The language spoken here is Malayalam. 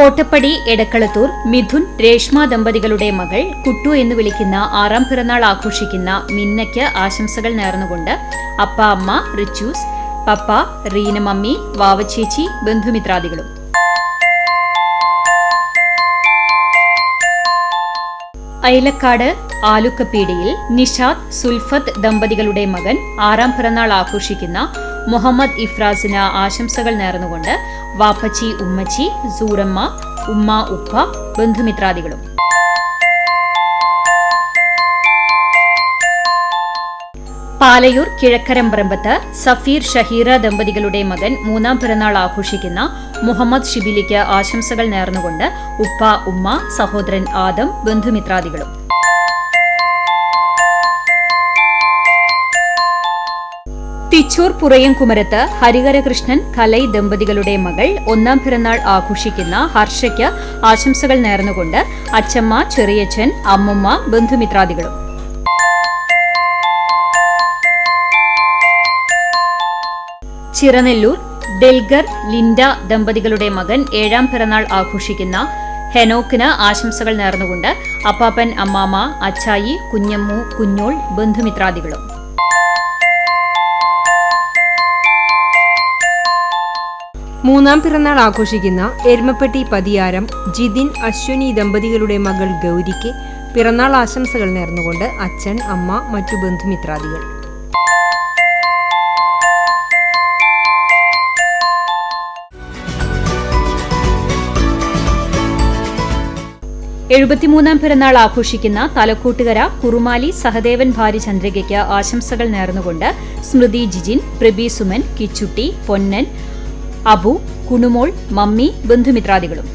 കോട്ടപ്പടി എടക്കളത്തൂർ മിഥുൻ രേഷ്മ ദമ്പതികളുടെ മകൾ കുട്ടു എന്ന് വിളിക്കുന്ന 6ാം പിറന്നാൾ ആഘോഷിക്കുന്ന മിന്നയ്ക്ക് ആശംസകൾ നേർന്നുകൊണ്ട് അപ്പ അമ്മ റിച്ചൂസ്, പപ്പ, റീന മമ്മി, വാവച്ചേച്ചി, ബന്ധുമിത്രാദികളും. അയലക്കാട് ആലുക്കപ്പീടിയിൽ നിഷാദ് സുൽഫത്ത് ദമ്പതികളുടെ മകൻ 6ാം പിറന്നാൾ ആഘോഷിക്കുന്ന മുഹമ്മദ് ഇഫ്രാസിന് ആശംസകൾ നേർന്നുകൊണ്ട് വാപ്പച്ചി, ഉമ്മച്ചി, സൂറമ്മ, ഉമ്മ, ഉപ്പ, ബന്ധുമിത്രാദികളും. പാലയൂർ കിഴക്കരമ്പറമ്പത്ത് സഫീർ ഷഹീറ ദമ്പതികളുടെ മകൻ 3ാം പിറന്നാൾ ആഘോഷിക്കുന്ന മുഹമ്മദ് ഷിബിലിക്ക് ആശംസകൾ നേർന്നുകൊണ്ട് ഉപ്പ, ഉമ്മ, സഹോദരൻ ആദം, ബന്ധുമിത്രാദികളും. തിച്ചൂർ പുറയംകുമരത്ത് ഹരിഹരകൃഷ്ണൻ കലൈ ദമ്പതികളുടെ മകൾ 1ാം പിറന്നാൾ ആഘോഷിക്കുന്ന ഹർഷയ്ക്ക് ആശംസകൾ നേർന്നുകൊണ്ട് അച്ചമ്മ, ചെറിയച്ഛൻ, അമ്മുമ്മ, ബന്ധുമിത്രാദികളും. ചിറനെല്ലൂർ ഡെൽഗർ ലിൻഡ ദമ്പതികളുടെ മകൻ 7ാം പിറന്നാൾ ആഘോഷിക്കുന്ന ഹെനോക്കിന് ആശംസകൾ നേർന്നുകൊണ്ട് അപ്പാപ്പൻ, അമ്മാമ, അച്ചായി, കുഞ്ഞമ്മു, കുഞ്ഞോൾ, ബന്ധുമിത്രാദികളും. മൂന്നാം പിറന്നാൾ ആഘോഷിക്കുന്ന എരുമപ്പെട്ടി പതിയാരം ജിതിൻ, അശ്വിനി ദമ്പതികളുടെ മകൾ ഗൗരിക്ക് പിറന്നാൾ ആശംസകൾ നേർന്നുകൊണ്ട് അച്ഛൻ, അമ്മ, മറ്റു ബന്ധുമിത്രാദികൾ. എഴുപത്തിമൂന്നാം പിറന്നാൾ ആഘോഷിക്കുന്ന തലക്കൂട്ടുകര കുറുമാലി സഹദേവൻ ഭാര്യ ചന്ദ്രികയ്ക്ക് ആശംസകൾ നേർന്നുകൊണ്ട് സ്മൃതി ജിജിൻ, പ്രബി സുമൻ, കിച്ചുട്ടി, പൊന്നൻ, അബു, കുണുമോൾ, മമ്മി, ബന്ധുമിത്രാദികളും.